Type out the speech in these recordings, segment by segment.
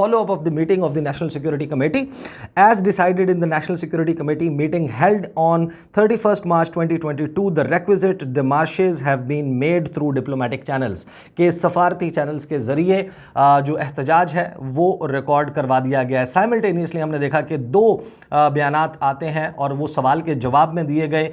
follow-up of the meeting of the National Security Committee. As decided in the National Security Committee meeting held on 31st March 2022, the requisite demarches have been made through diplomatic channels. کہ سفارتی channels کے ذریعے جو احتجاج ہے وہ record کروا دیا گیا ہے. سائملٹینیسلی ہم نے دیکھا کہ دو بیانات آتے ہیں اور وہ سوال کے جواب میں دیے گئے.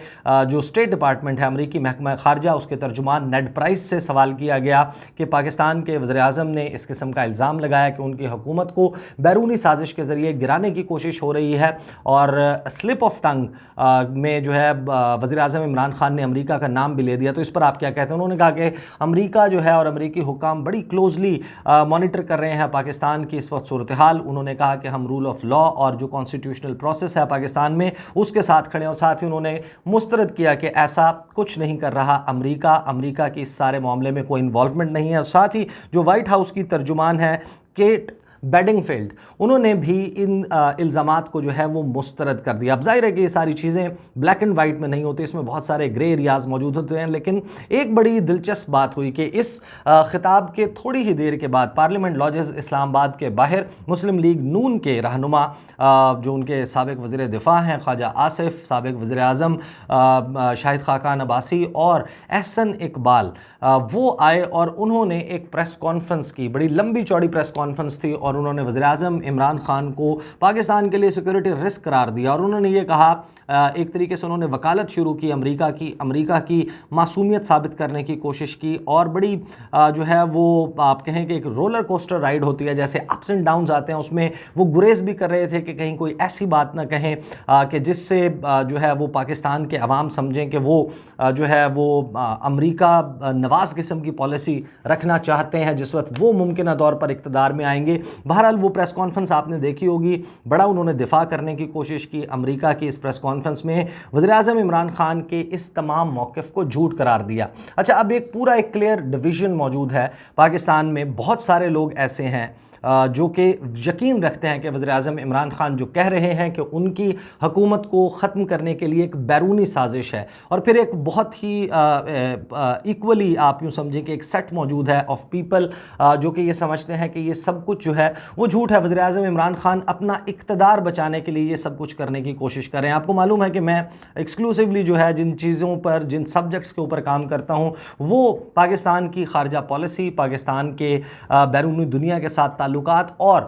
جو اسٹیٹ ڈپارٹمنٹ ہے امریکی محکمہ خارجہ, اس کے ترجمان نیڈ پرائس سے سوال کیا گیا کہ پاکستان کے وزیر اعظم نے اس قسم کا الزام لگایا کہ ان کی حکومت کو بیرونی سازش کے ذریعے گرانے کی کوشش ہو رہی ہے, اور سلپ آف ٹنگ میں جو ہے وزیر اعظم عمران خان نے امریکہ کا نام بھی لے دیا. تو اس پر آپ کیا کہتے ہیں؟ انہوں نے کہا کہ امریکہ جو ہے اور امریکی حکام بڑی کلوزلی مانیٹر کر رہے ہیں پاکستان کی اس وقت صورتحال. انہوں نے کہا کہ ہم رول آف لا اور جو کانسٹیٹیوشنل پروسیس ہے پاکستان میں اس کے ساتھ کھڑے ہیں, اور ساتھ ہی انہوں نے مسترد کیا کہ ایسا کچھ نہیں کر رہا امریکہ کی اس سارے معاملے میں کوئی انوالومنٹ نہیں ہے. اور ساتھ ہی جو وائٹ ہاؤس کی ترجمان ہے کیٹ بیڈنگ فیلڈ, انہوں نے بھی ان الزامات کو جو ہے وہ مسترد کر دیا. اب ظاہر ہے کہ یہ ساری چیزیں بلیک اینڈ وائٹ میں نہیں ہوتی, اس میں بہت سارے گرے ایریاز موجود ہوتے ہیں. لیکن ایک بڑی دلچسپ بات ہوئی کہ اس خطاب کے تھوڑی ہی دیر کے بعد پارلیمنٹ لاجز اسلام آباد کے باہر مسلم لیگ نون کے رہنما جو ان کے سابق وزیر دفاع ہیں خواجہ آصف, سابق وزیر اعظم شاہد خاقان عباسی اور احسن اقبال, وہ آئے اور انہوں نے ایک پریس کانفرنس کی. بڑی لمبی چوڑی پریس کانفرنس تھی اور انہوں نے وزیر اعظم عمران خان کو پاکستان کے لیے سیکورٹی رسک قرار دیا. اور انہوں نے یہ کہا, ایک طریقے سے انہوں نے وکالت شروع کی امریکہ کی معصومیت ثابت کرنے کی کوشش کی, اور بڑی جو ہے وہ آپ کہیں کہ ایک رولر کوسٹر رائیڈ ہوتی ہے, جیسے اپس اینڈ ڈاؤنز آتے ہیں, اس میں وہ گریز بھی کر رہے تھے کہ کہیں کوئی ایسی بات نہ کہیں کہ جس سے جو ہے وہ پاکستان کے عوام سمجھیں کہ وہ جو ہے وہ امریکہ نواز قسم کی پالیسی رکھنا چاہتے ہیں جس وقت وہ ممکنہ طور پر اقتدار میں آئیں گے. بہرحال وہ پریس کانفرنس آپ نے دیکھی ہوگی, بڑا انہوں نے دفاع کرنے کی کوشش کی امریکہ کی اس پریس کانفرنس میں. وزیر اعظم عمران خان کے اس تمام موقف کو جھوٹ قرار دیا. اچھا, اب ایک کلیئر ڈویژن موجود ہے پاکستان میں. بہت سارے لوگ ایسے ہیں جو کہ یقین رکھتے ہیں کہ وزیر اعظم عمران خان جو کہہ رہے ہیں کہ ان کی حکومت کو ختم کرنے کے لیے ایک بیرونی سازش ہے, اور پھر ایک بہت ہی ایکولی آپ یوں سمجھیں کہ ایک سیٹ موجود ہے آف پیپل جو کہ یہ سمجھتے ہیں کہ یہ سب کچھ جو ہے وہ جھوٹ ہے. وزیر اعظم عمران خان اپنا اقتدار بچانے کے لیے یہ سب کچھ کرنے کی کوشش کر رہے ہیں. آپ کو معلوم ہے کہ میں ایکسکلوسیولی جو ہے جن چیزوں پر, جن سبجیکٹس کے اوپر کام کرتا ہوں, وہ پاکستان کی خارجہ پالیسی, پاکستان کے بیرونی دنیا کے ساتھ تعلقات اور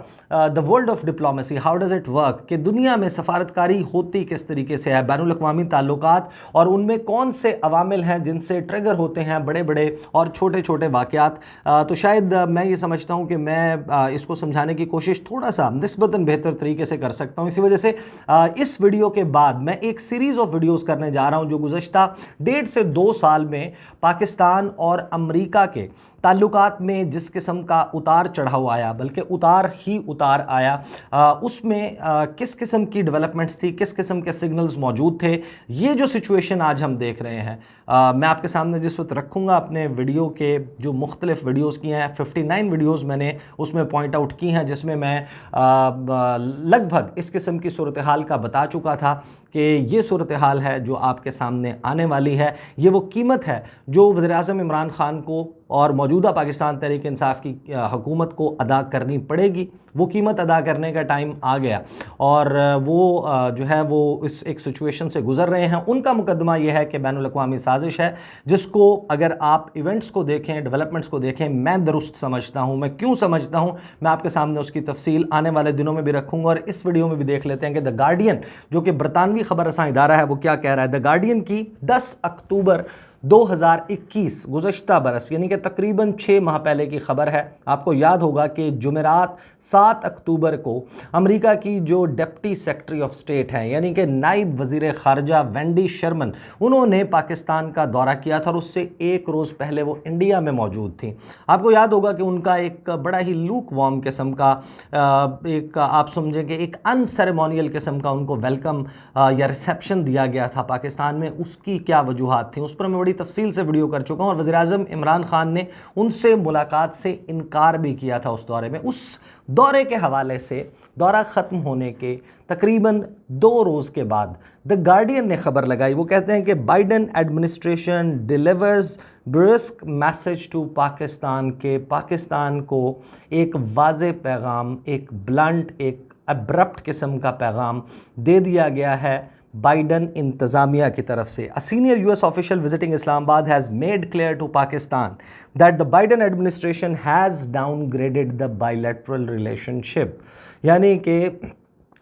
the world of diplomacy, how does it work, کہ دنیا میں سفارتکاری ہوتی کس طریقے سے ہے, بین الاقوامی تعلقات, اور ان میں کون سے عوامل ہیں جن سے ٹریگر ہوتے ہیں بڑے بڑے اور چھوٹے چھوٹے واقعات. تو شاید میں یہ سمجھتا ہوں کہ میں اس کو سمجھانے کی کوشش تھوڑا سا نسبتاً بہتر طریقے سے کر سکتا ہوں. اسی وجہ سے اس ویڈیو کے بعد میں ایک سیریز آف ویڈیوز کرنے جا رہا ہوں جو گزشتہ 1.5 سے 2 سال میں پاکستان اور امریکہ کے تعلقات میں جس قسم کا اتار چڑھاؤ آیا, بلکہ اتار ہی اتار آیا, اس میں کس قسم کی ڈیولپمنٹس تھی, کس قسم کے سگنلز موجود تھے. یہ جو سچویشن آج ہم دیکھ رہے ہیں, میں آپ کے سامنے جس وقت رکھوں گا اپنے ویڈیو کے جو مختلف ویڈیوز کی ہیں, 59 ویڈیوز میں نے اس میں پوائنٹ آؤٹ کی ہیں, جس میں لگ بھگ اس قسم کی صورتحال کا بتا چکا تھا کہ یہ صورتحال ہے جو آپ کے سامنے آنے والی ہے. یہ وہ قیمت ہے جو وزیر اعظم عمران خان کو اور موجودہ پاکستان تحریک انصاف کی حکومت کو ادا کرنی پڑے گی. وہ قیمت ادا کرنے کا ٹائم آ گیا, اور وہ جو ہے وہ اس ایک سچویشن سے گزر رہے ہیں. ان کا مقدمہ یہ ہے کہ بین الاقوامی سازش ہے, جس کو اگر آپ ایونٹس کو دیکھیں, ڈیولپمنٹس کو دیکھیں, میں درست سمجھتا ہوں. میں کیوں سمجھتا ہوں, میں آپ کے سامنے اس کی تفصیل آنے والے دنوں میں بھی رکھوں گا, اور اس ویڈیو میں بھی دیکھ لیتے ہیں کہ دا گارڈین جو کہ برطانوی خبر رساں ادارہ ہے وہ کیا کہہ رہا ہے. دا گارڈین کی 10 اکتوبر 2021 گزشتہ برس, یعنی کہ تقریباً 6 ماہ پہلے کی خبر ہے. آپ کو یاد ہوگا کہ جمعرات 7 اکتوبر کو امریکہ کی جو ڈپٹی سیکرٹری آف اسٹیٹ ہیں, یعنی کہ نائب وزیر خارجہ وینڈی شرمن, انہوں نے پاکستان کا دورہ کیا تھا, اور اس سے 1 روز پہلے وہ انڈیا میں موجود تھیں. آپ کو یاد ہوگا کہ ان کا ایک بڑا ہی لوک وارم قسم کا ایک آپ سمجھیں کہ ایک ان سیریمونیل قسم کا ان کو ویلکم یا ریسیپشن دیا گیا تھا پاکستان میں. اس کی کیا وجوہات تھیں, اس پر میں بڑی تفصیل سے ویڈیو کر چکا ہوں، اور وزیراعظم عمران خان نے ان سے ملاقات سے انکار بھی کیا تھا اس دورے میں۔ اس دورے کے حوالے سے دورہ ختم ہونے کے تقریباً 2 روز کے بعد دی گارڈین نے خبر لگائی، وہ کہتے ہیں کہ Biden administration delivers brusque message to Pakistan, کہ پاکستان کو ایک واضح پیغام، ایک بلنٹ، ایک ابرپٹ قسم کا پیغام دے دیا گیا ہے بائیڈن انتظامیہ کی طرف سے۔ A senior US official visiting Islamabad has made clear to Pakistan that the Biden administration has downgraded the bilateral relationship۔ یعنی کہ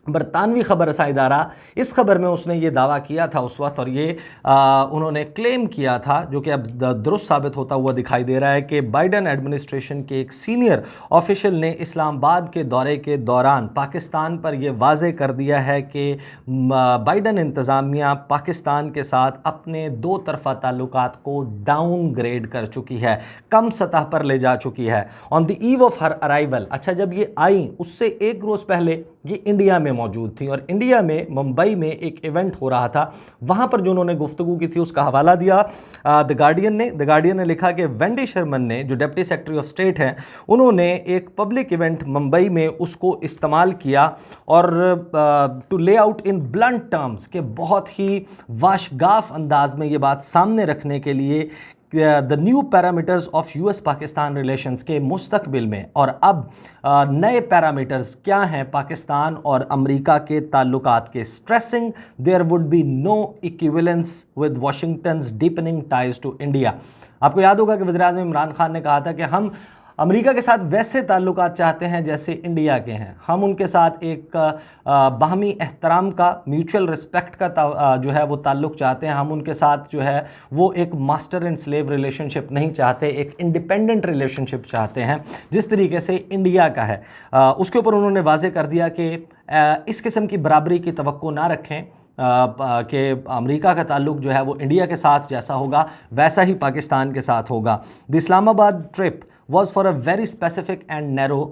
برطانوی خبر رساں ادارہ اس خبر میں اس نے یہ دعویٰ کیا تھا اس وقت، اور یہ انہوں نے کلیم کیا تھا، جو کہ اب درست ثابت ہوتا ہوا دکھائی دے رہا ہے، کہ بائیڈن ایڈمنسٹریشن کے ایک سینئر آفیشل نے اسلام آباد کے دورے کے دوران پاکستان پر یہ واضح کر دیا ہے کہ بائیڈن انتظامیہ پاکستان کے ساتھ اپنے 2 طرفہ تعلقات کو ڈاؤن گریڈ کر چکی ہے، کم سطح پر لے جا چکی ہے۔ آن دی ایو آف ہر ارائیول، اچھا جب یہ آئیں اس سے 1 روز پہلے یہ انڈیا میں موجود تھی، اور انڈیا میں ممبئی میں ایک ایونٹ ہو رہا تھا، وہاں پر جو انہوں نے گفتگو کی تھی اس کا حوالہ دیا دی گارڈین نے لکھا کہ وینڈی شرمن نے، جو ڈپٹی سیکرٹری آف اسٹیٹ ہیں، انہوں نے ایک پبلک ایونٹ ممبئی میں اس کو استعمال کیا، اور to lay out in blunt terms, کہ بہت ہی واشگاف انداز میں یہ بات سامنے رکھنے کے لیے the new parameters of US Pakistan relations کے مستقبل میں، اور اب نئے پیرامیٹرز کیا ہیں پاکستان اور امریکہ کے تعلقات کے، stressing there would be no equivalence with Washington's deepening ties to India۔ آپ کو یاد ہوگا کہ وزیراعظم عمران خان نے کہا تھا کہ ہم امریکہ کے ساتھ ویسے تعلقات چاہتے ہیں جیسے انڈیا کے ہیں، ہم ان کے ساتھ ایک باہمی احترام کا، میوچل رسپیکٹ کا جو ہے وہ تعلق چاہتے ہیں، ہم ان کے ساتھ جو ہے وہ ایک ماسٹر اینڈ سلیو ریلیشن شپ نہیں چاہتے، ایک انڈیپینڈنٹ ریلیشن شپ چاہتے ہیں جس طریقے سے انڈیا کا ہے۔ اس کے اوپر انہوں نے واضح کر دیا کہ اس قسم کی برابری کی توقع نہ رکھیں، کہ امریکہ کا تعلق جو ہے وہ انڈیا کے ساتھ جیسا ہوگا ویسا ہی پاکستان کے ساتھ ہوگا۔ دی اسلام آباد trip was for a very specific and narrow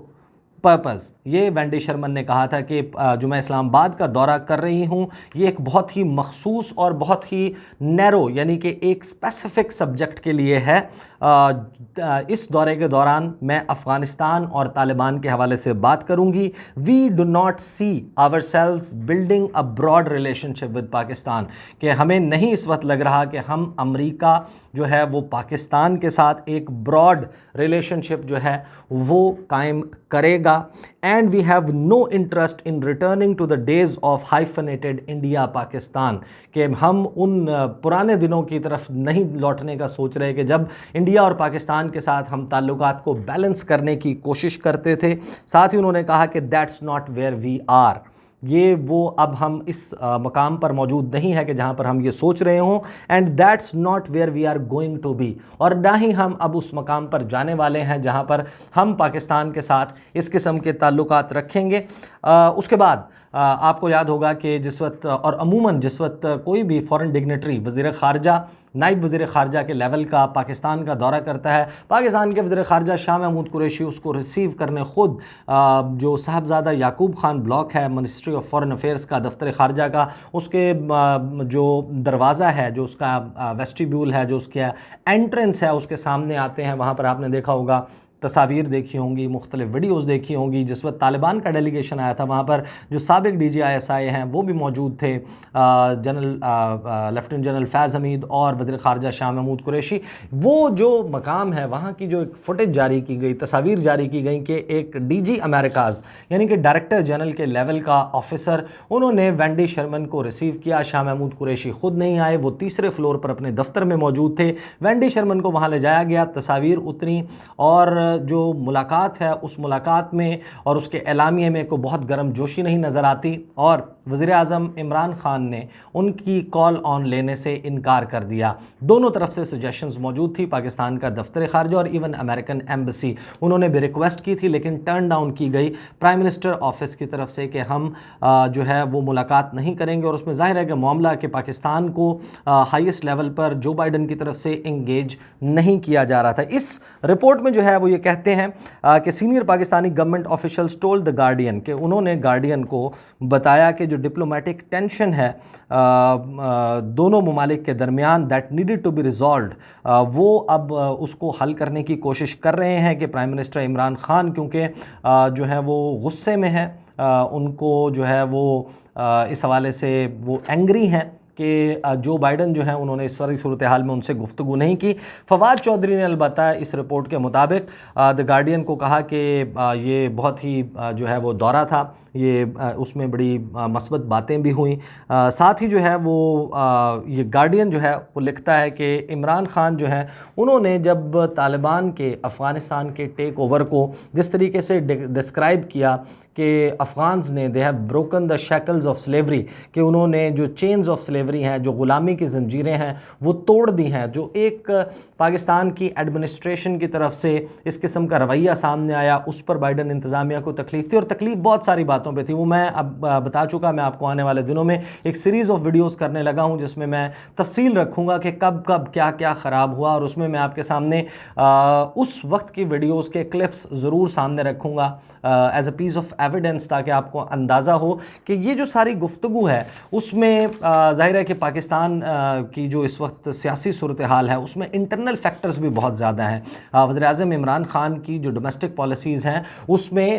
purpose۔ یہ وینڈی شرمن نے کہا تھا کہ جو میں اسلام آباد کا دورہ کر رہی ہوں یہ ایک بہت ہی مخصوص اور بہت ہی نیرو، یعنی کہ ایک اسپیسیفک سبجیکٹ کے لیے ہے۔ اس دورے کے دوران میں افغانستان اور طالبان کے حوالے سے بات کروں گی۔ We do not see ourselves building a broad relationship with Pakistan, کہ ہمیں نہیں اس وقت لگ رہا کہ ہم امریکہ جو ہے وہ پاکستان کے ساتھ ایک براڈ ریلیشن شپ جو ہے وہ قائم کرے گا۔ And we have no interest in returning to the days of hyphenated India Pakistan, کہ ہم ان پرانے دنوں کی طرف نہیں لوٹنے کا سوچ رہے کہ جب انڈیا اور پاکستان کے ساتھ ہم تعلقات کو بیلنس کرنے کی کوشش کرتے تھے۔ ساتھ ہی انہوں نے کہا کہ that's not where we are, یہ وہ اب ہم اس مقام پر موجود نہیں ہے کہ جہاں پر ہم یہ سوچ رہے ہوں، and that's not where we are going to be, اور نہ ہی ہم اب اس مقام پر جانے والے ہیں جہاں پر ہم پاکستان کے ساتھ اس قسم کے تعلقات رکھیں گے۔ اس کے بعد آپ کو یاد ہوگا کہ جس وقت اور عموماً جس وقت کوئی بھی فورن ڈگنیٹری، وزیر خارجہ، نائب وزیر خارجہ کے لیول کا پاکستان کا دورہ کرتا ہے، پاکستان کے وزیر خارجہ شاہ محمود قریشی اس کو ریسیو کرنے خود جو صاحبزادہ یعقوب خان بلاک ہے منسٹری آف فورن افیئرز کا، دفتر خارجہ کا، اس کے جو دروازہ ہے، جو اس کا ویسٹیبیول ہے، جو اس کا انٹرنس ہے، اس کے سامنے آتے ہیں۔ وہاں پر آپ نے دیکھا ہوگا، تصاویر دیکھی ہوں گی، مختلف ویڈیوز دیکھی ہوں گی، جس وقت طالبان کا ڈیلیگیشن آیا تھا وہاں پر جو سابق D G I S I ہیں وہ بھی موجود تھے، لیفٹیننٹ جنرل فیض حمید اور وزیر خارجہ شاہ محمود قریشی۔ وہ جو مقام ہے، وہاں کی جو ایک فوٹیج جاری کی گئی، تصاویر جاری کی گئیں کہ ایک ڈی جی امریکاز یعنی کہ ڈائریکٹر جنرل کے لیول کا آفیسر، انہوں نے وینڈی شرمن کو ریسیو کیا۔ شاہ محمود قریشی خود نہیں آئے، وہ تیسرے فلور پر اپنے دفتر میں موجود تھے۔ وینڈی شرمن کو وہاں لے جایا گیا، تصاویر اتری، اور جو ملاقات ہے اس ملاقات میں اور اس کے اعلامیے میں کوئی بہت گرم جوشی نہیں نظر آتی، اور وزیر اعظم عمران خان نے ان کی کال آن لینے سے انکار کر دیا۔ دونوں طرف سے سجیشنز موجود تھی، پاکستان کا دفتر خارجہ اور ایون امریکن ایمبیسی، انہوں نے بھی ریکویسٹ کی تھی لیکن ٹرن ڈاؤن کی گئی پرائم منسٹر آفس کی طرف سے کہ ہم جو ہے وہ ملاقات نہیں کریں گے، اور اس میں ظاہر ہے کہ معاملہ کہ پاکستان کو ہائیسٹ لیول پر جو بائیڈن کی طرف سے انگیج نہیں کیا جا رہا تھا۔ اس رپورٹ میں جو ہے وہ یہ یہ کہتے ہیں کہ senior Pakistani government officials told the guardian, کہ انہوں نے گارڈین کو بتایا کہ جو ڈپلومیٹک ٹینشن ہے دونوں ممالک کے درمیان that needed to be resolved, وہ اب اس کو حل کرنے کی کوشش کر رہے ہیں کہ پرائم منسٹر عمران خان کیونکہ جو ہے وہ غصے میں ہے، ان کو جو ہے وہ اس حوالے سے وہ اینگری ہیں کہ جو بائیڈن جو ہیں انہوں نے اس والی صورتحال میں ان سے گفتگو نہیں کی۔ فواد چودھری نے البتہ اس رپورٹ کے مطابق دی گارڈین کو کہا کہ یہ بہت ہی جو ہے وہ دورہ تھا، یہ اس میں بڑی مثبت باتیں بھی ہوئیں۔ ساتھ ہی جو ہے وہ یہ گارڈین جو ہے وہ لکھتا ہے کہ عمران خان جو ہیں انہوں نے جب طالبان کے افغانستان کے ٹیک اوور کو جس طریقے سے ڈسکرائب کیا کہ افغانز نے they have broken the shackles of slavery, کہ انہوں نے جو چینز آف سلیوری ہیں، جو غلامی کی زنجیریں ہیں وہ توڑ دی ہیں، جو ایک پاکستان کی ایڈمنسٹریشن کی طرف سے اس قسم کا رویہ سامنے آیا، اس پر بائیڈن انتظامیہ کو تکلیف تھی، اور تکلیف بہت ساری باتوں پہ تھی، وہ میں اب بتا چکا۔ میں آپ کو آنے والے دنوں میں ایک سیریز آف ویڈیوز کرنے لگا ہوں جس میں میں تفصیل رکھوں گا کہ کب کب کیا کیا خراب ہوا، اور اس میں آپ کے سامنے اس وقت کی ویڈیوز کے کلپس ضرور سامنے رکھوں گا as a piece of evidence, تاکہ آپ کو اندازہ ہو کہ یہ جو ساری گفتگو ہے اس میں ظاہر ہے کہ پاکستان کی جو اس وقت سیاسی صورتحال ہے اس میں انٹرنل فیکٹرز بھی بہت زیادہ ہیں۔ وزیر اعظم عمران خان کی جو ڈومیسٹک پالیسیز ہیں اس میں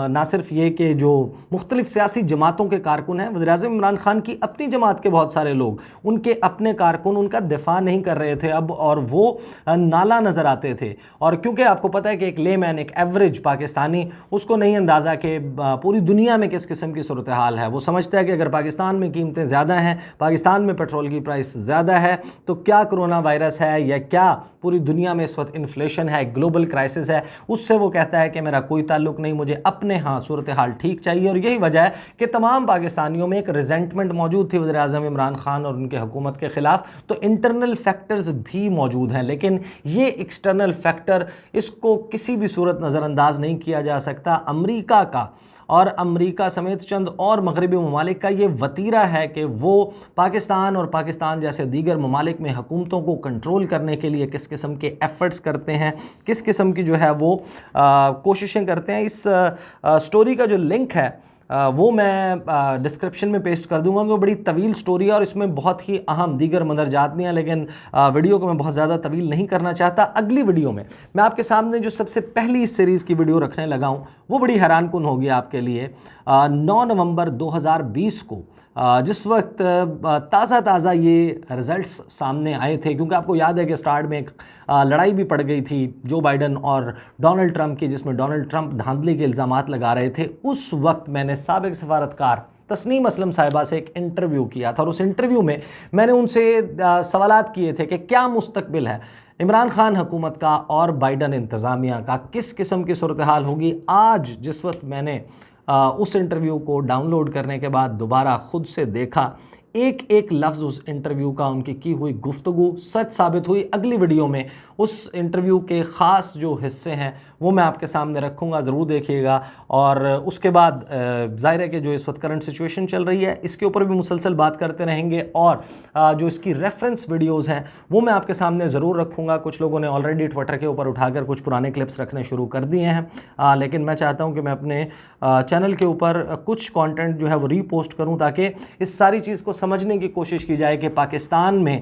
نہ صرف یہ کہ جو مختلف سیاسی جماعتوں کے کارکن ہیں، وزیر اعظم عمران خان کی اپنی جماعت کے بہت سارے لوگ، ان کے اپنے کارکن ان کا دفاع نہیں کر رہے تھے اب، اور وہ نالا نظر آتے تھے، اور کیونکہ آپ کو پتہ ہے کہ ایک لے مین، ایک ایوریج پاکستانی، اس کو نہیں اندازہ کہ پوری دنیا میں کس قسم کی صورتحال ہے۔ وہ سمجھتا ہے کہ اگر پاکستان میں قیمتیں زیادہ ہیں، پاکستان میں پیٹرول کی پرائس زیادہ ہے، تو کیا کرونا وائرس ہے یا کیا پوری دنیا میں اس وقت انفلیشن ہے، گلوبل کرائسس ہے، اس سے وہ کہتا ہے کہ میرا کوئی تعلق نہیں، مجھے اپنے ہاں صورتحال ٹھیک چاہیے۔ اور یہی وجہ ہے کہ تمام پاکستانیوں میں ایک ریزنٹمنٹ موجود تھی وزیر اعظم عمران خان اور ان کے حکومت کے خلاف، تو انٹرنل فیکٹرز بھی موجود ہیں، لیکن یہ ایکسٹرنل فیکٹر اس کو کسی بھی صورت نظر انداز نہیں کیا جا سکتا۔ امریکہ کا اور امریکہ سمیت چند اور مغربی ممالک کا یہ وتیرہ ہے کہ وہ پاکستان اور پاکستان جیسے دیگر ممالک میں حکومتوں کو کنٹرول کرنے کے لیے کس قسم کے ایفرٹس کرتے ہیں، کس قسم کی جو ہے وہ کوششیں کرتے ہیں۔ اس سٹوری کا جو لنک ہے وہ میں ڈسکرپشن میں پیسٹ کر دوں گا، وہ بڑی طویل سٹوری ہے اور اس میں بہت ہی اہم دیگر مندرجات بھی ہیں، لیکن ویڈیو کو میں بہت زیادہ طویل نہیں کرنا چاہتا۔ اگلی ویڈیو میں میں آپ کے سامنے جو سب سے پہلی اس سیریز کی ویڈیو رکھنے لگا ہوں وہ بڑی حیران کن ہوگی آپ کے لیے۔ 9 نومبر 2020 کو جس وقت تازہ یہ رزلٹس سامنے آئے تھے، کیونکہ آپ کو یاد ہے کہ سٹارٹ میں ایک لڑائی بھی پڑ گئی تھی جو بائیڈن اور ڈونلڈ ٹرمپ کی، جس میں ڈونلڈ ٹرمپ دھاندلی کے الزامات لگا رہے تھے، اس وقت میں نے سابق سفارتکار تسنیم اسلم صاحبہ سے ایک انٹرویو کیا تھا، اور اس انٹرویو میں میں نے ان سے سوالات کیے تھے کہ کیا مستقبل ہے عمران خان حکومت کا اور بائیڈن انتظامیہ کا، کس قسم کی صورتحال ہوگی۔ آج جس وقت میں نے اس انٹرویو کو ڈاؤن لوڈ کرنے کے بعد دوبارہ خود سے دیکھا، ایک ایک لفظ اس انٹرویو کا، ان کی ہوئی گفتگو سچ ثابت ہوئی۔ اگلی ویڈیو میں اس انٹرویو کے خاص جو حصے ہیں وہ میں آپ کے سامنے رکھوں گا، ضرور دیکھیے گا۔ اور اس کے بعد ظاہر ہے کہ جو اس وقت کرنٹ سچویشن چل رہی ہے اس کے اوپر بھی مسلسل بات کرتے رہیں گے، اور جو اس کی ریفرنس ویڈیوز ہیں وہ میں آپ کے سامنے ضرور رکھوں گا۔ کچھ لوگوں نے آلریڈی ٹویٹر کے اوپر اٹھا کر کچھ پرانے کلپس رکھنے شروع کر دیے ہیں، لیکن میں چاہتا ہوں کہ میں اپنے چینل کے اوپر کچھ کانٹینٹ جو ہے وہ ری پوسٹ کروں، تاکہ اس ساری چیز کو سمجھنے کی کوشش کی جائے کہ پاکستان میں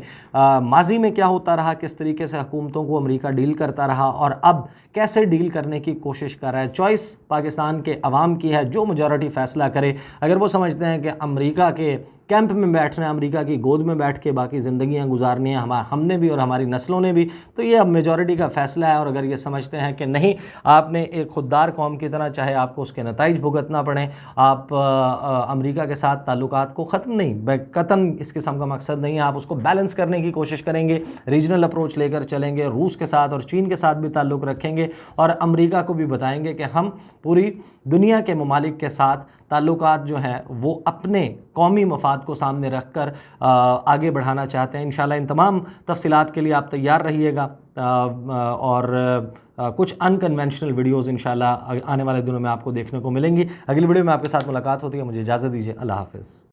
ماضی میں کیا ہوتا رہا، کس طریقے سے حکومتوں کو امریکہ ڈیل کرتا رہا، اور اب کیسے ڈیل کرنے کی کوشش کر رہا ہے۔ چوائس پاکستان کے عوام کی ہے، جو میجورٹی فیصلہ کرے۔ اگر وہ سمجھتے ہیں کہ امریکہ کے کیمپ میں بیٹھنا ہے، امریکہ کی گود میں بیٹھ کے باقی زندگیاں گزارنی ہیں ہم نے بھی اور ہماری نسلوں نے بھی، تو یہ اب میجورٹی کا فیصلہ ہے۔ اور اگر یہ سمجھتے ہیں کہ نہیں، آپ نے ایک خوددار قوم کی طرح، چاہے آپ کو اس کے نتائج بھگتنا پڑیں، آپ امریکہ کے ساتھ تعلقات کو ختم نہیں، قطعاً اس قسم کا مقصد نہیں ہے، آپ اس کو بیلنس کرنے کی کوشش کریں گے، ریجنل اپروچ لے کر چلیں گے، روس کے ساتھ اور چین کے ساتھ بھی تعلق رکھیں گے، اور امریکہ کو بھی بتائیں گے کہ ہم پوری دنیا کے ممالک کے ساتھ تعلقات جو ہیں وہ اپنے قومی مفاد کو سامنے رکھ کر آگے بڑھانا چاہتے ہیں۔ انشاءاللہ ان تمام تفصیلات کے لیے آپ تیار رہیے گا، اور کچھ انکنونشنل ویڈیوز انشاءاللہ آنے والے دنوں میں آپ کو دیکھنے کو ملیں گی۔ اگلی ویڈیو میں آپ کے ساتھ ملاقات ہوتی ہے، مجھے اجازت دیجیے، اللہ حافظ۔